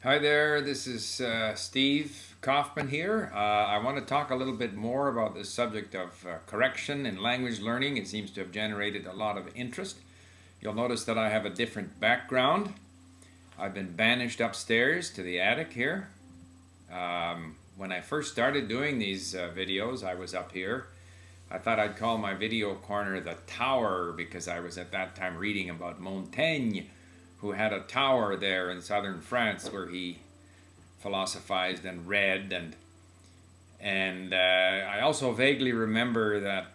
Hi there, this is Steve Kaufmann here. I want to talk a little bit more about the subject of correction in language learning. It seems to have generated a lot of interest. You'll notice that I have a different background. I've been banished upstairs to the attic here. When I first started doing these videos, I was up here. I thought I'd call my video corner the Tower because I was at that time reading about Montaigne, who had a tower there in southern France where he philosophized and read, and I also vaguely remember that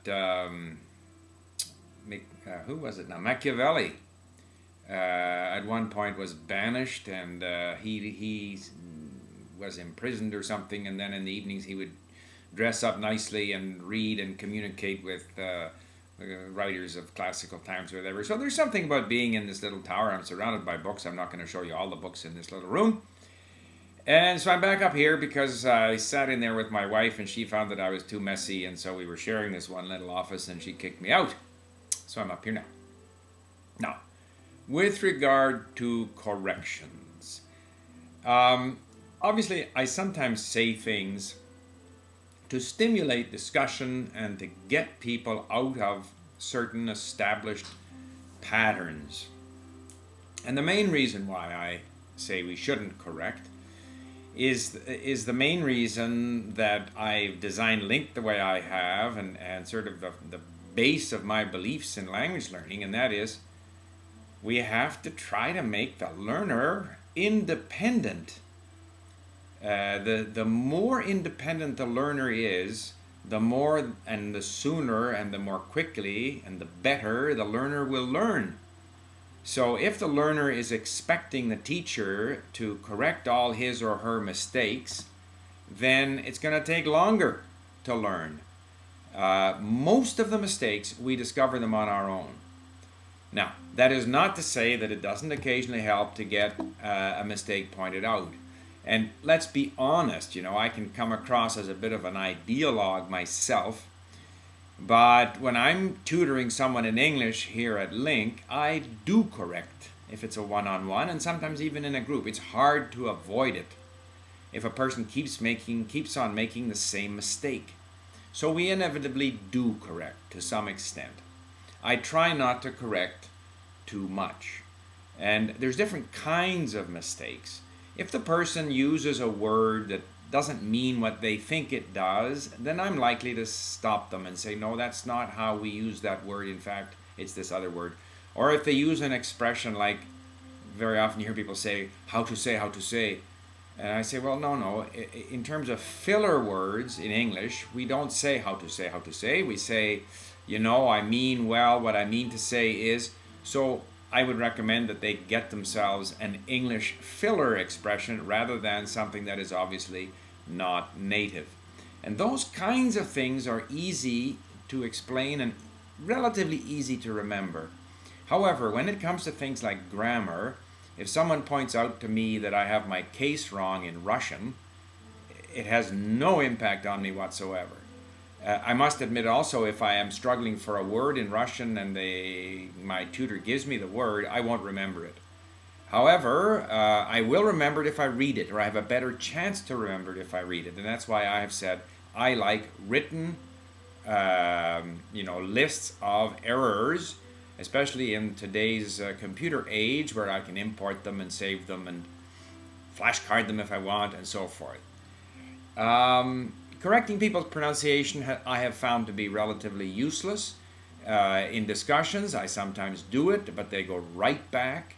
who was it now? Machiavelli at one point was banished, and he was imprisoned or something, and then in the evenings he would dress up nicely and read and communicate with writers of classical times or whatever. So there's something about being in this little tower. I'm surrounded by books. I'm not going to show you all the books in this little room. And so I'm back up here because I sat in there with my wife and she found that I was too messy, and so we were sharing this one little office and she kicked me out. So I'm up here now. Now, with regard to corrections, obviously I sometimes say things to stimulate discussion and to get people out of certain established patterns. And the main reason why I say we shouldn't correct is the main reason that I've designed LINK the way I have, and sort of the base of my beliefs in language learning, and that is we have to try to make the learner independent. The more independent the learner is, the more and the sooner and the more quickly and the better the learner will learn. So if the learner is expecting the teacher to correct all his or her mistakes, then it's going to take longer to learn. Most of the mistakes, we discover them on our own. Now, that is not to say that it doesn't occasionally help to get a mistake pointed out. And let's be honest, I can come across as a bit of an ideologue myself, but when I'm tutoring someone in English here at LINK, I do correct if it's a one-on-one, and sometimes even in a group. It's hard to avoid it if a person keeps on making the same mistake. So we inevitably do correct to some extent. I try not to correct too much. And there's different kinds of mistakes. If the person uses a word that doesn't mean what they think it does, then I'm likely to stop them and say, no, that's not how we use that word. In fact, it's this other word. Or if they use an expression like, very often you hear people say, how to say. And I say, well, no. In terms of filler words in English, we don't say how to say. We say, I mean well, what I mean to say is. So I would recommend that they get themselves an English filler expression rather than something that is obviously not native. And those kinds of things are easy to explain and relatively easy to remember. However, when it comes to things like grammar, if someone points out to me that I have my case wrong in Russian, it has no impact on me whatsoever. I must admit also, if I am struggling for a word in Russian and my tutor gives me the word, I won't remember it. However, I will remember it if I read it, or I have a better chance to remember it if I read it. And that's why I have said I like written lists of errors, especially in today's computer age where I can import them and save them and flashcard them if I want and so forth. Correcting people's pronunciation I have found to be relatively useless. In discussions, I sometimes do it, but they go right back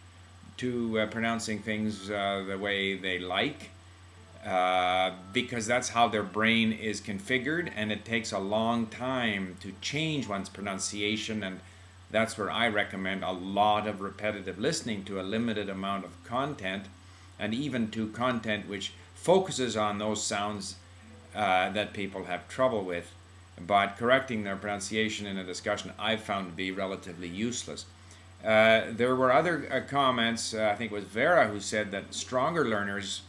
to pronouncing things the way they like, because that's how their brain is configured, and it takes a long time to change one's pronunciation, and that's where I recommend a lot of repetitive listening to a limited amount of content, and even to content which focuses on those sounds that people have trouble with. But correcting their pronunciation in a discussion I've found to be relatively useless. There were other comments, I think it was Vera who said that stronger learners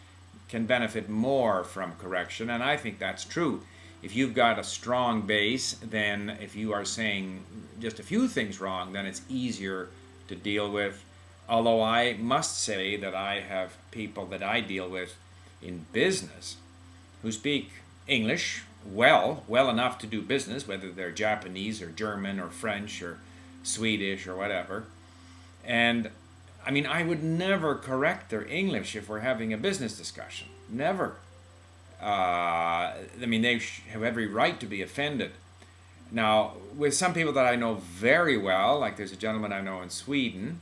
can benefit more from correction, and I think that's true. If you've got a strong base, then if you are saying just a few things wrong, then it's easier to deal with Although I must say that I have people that I deal with in business who speak English well enough to do business, whether they're Japanese or German or French or Swedish or whatever. And I mean, I would never correct their English if we're having a business discussion. Never. I mean, they have every right to be offended. Now, with some people that I know very well, like there's a gentleman I know in Sweden,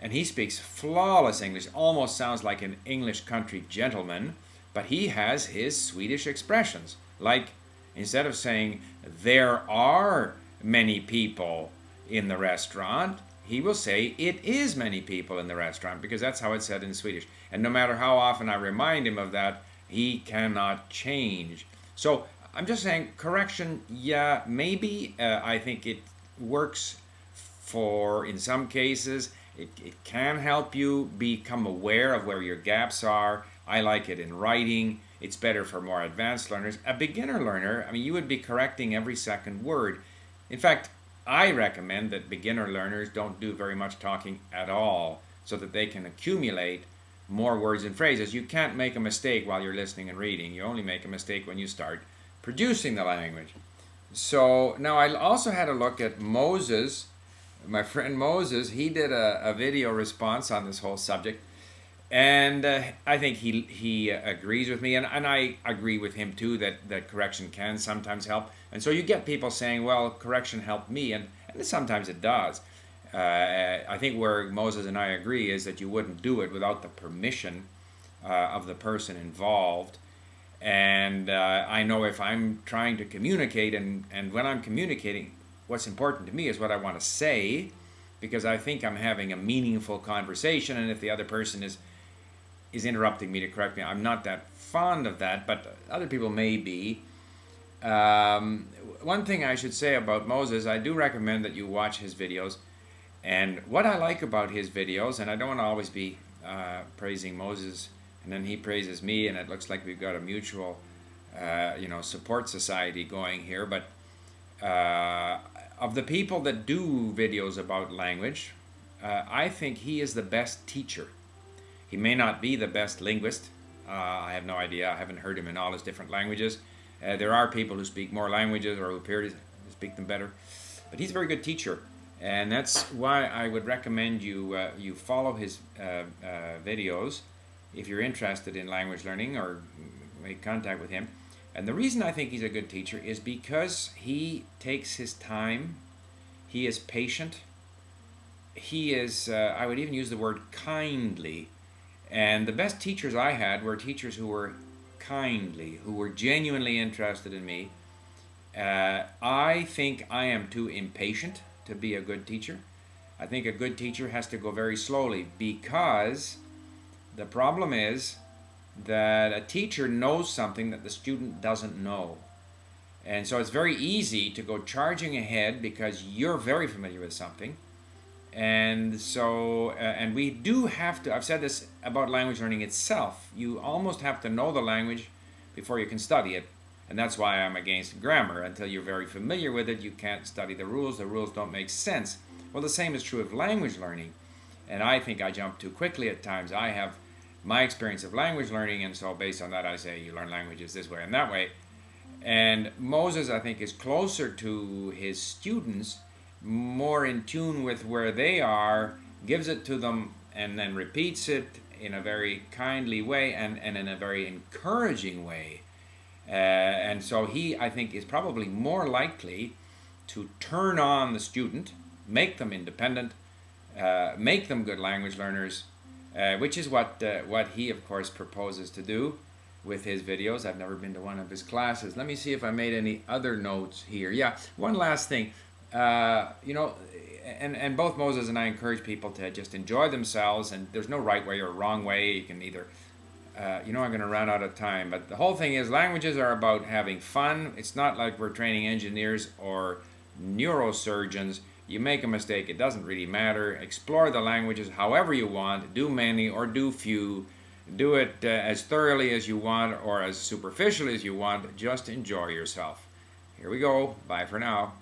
and he speaks flawless English, almost sounds like an English country gentleman, but he has his Swedish expressions. Like, instead of saying, there are many people in the restaurant, he will say, it is many people in the restaurant, because that's how it's said in Swedish. And no matter how often I remind him of that, he cannot change. So I'm just saying, correction, yeah, maybe. I think it works for, in some cases, it can help you become aware of where your gaps are. I like it in writing. It's better for more advanced learners. A beginner learner, I mean, you would be correcting every second word. In fact, I recommend that beginner learners don't do very much talking at all, so that they can accumulate more words and phrases. You can't make a mistake while you're listening and reading. You only make a mistake when you start producing the language. So now I also had a look at Moses. My friend Moses, he did a video response on this whole subject, and I think he agrees with me, and I agree with him too, that correction can sometimes help. And so you get people saying, well, correction helped me, and sometimes it does. I think where Moses and I agree is that you wouldn't do it without the permission of the person involved. And I know if I'm trying to communicate, and when I'm communicating, what's important to me is what I want to say, because I think I'm having a meaningful conversation, and if the other person is interrupting me to correct me, I'm not that fond of that, but other people may be. One thing I should say about Moses, I do recommend that you watch his videos. And what I like about his videos, and I don't want to always be praising Moses and then he praises me, and it looks like we've got a mutual support society going here, but of the people that do videos about language, I think he is the best teacher. He may not be the best linguist. I have no idea. I haven't heard him in all his different languages. There are people who speak more languages or who appear to speak them better. But he's a very good teacher. And that's why I would recommend you follow his videos if you're interested in language learning, or make contact with him. And the reason I think he's a good teacher is because he takes his time, he is patient, he is, I would even use the word kindly. And the best teachers I had were teachers who were kindly, who were genuinely interested in me. I think I am too impatient to be a good teacher. I think a good teacher has to go very slowly, because the problem is that a teacher knows something that the student doesn't know. And so it's very easy to go charging ahead because you're very familiar with something. And so, and we do have to, I've said this about language learning itself, you almost have to know the language before you can study it. And that's why I'm against grammar. Until you're very familiar with it, you can't study the rules don't make sense. Well, the same is true of language learning. And I think I jump too quickly at times. I have my experience of language learning, and so based on that I say you learn languages this way and that way. And Moses, I think, is closer to his students, more in tune with where they are, gives it to them, and then repeats it in a very kindly way and in a very encouraging way. And so he, I think, is probably more likely to turn on the student, make them independent, make them good language learners, which is what he, of course, proposes to do with his videos. I've never been to one of his classes. Let me see if I made any other notes here. Yeah, one last thing. And both Moses and I encourage people to just enjoy themselves, and there's no right way or wrong way. You can either, I'm going to run out of time, but the whole thing is languages are about having fun. It's not like we're training engineers or neurosurgeons. You make a mistake, it doesn't really matter. Explore the languages however you want. Do many or do few. Do it as thoroughly as you want or as superficially as you want. Just enjoy yourself. Here we go. Bye for now.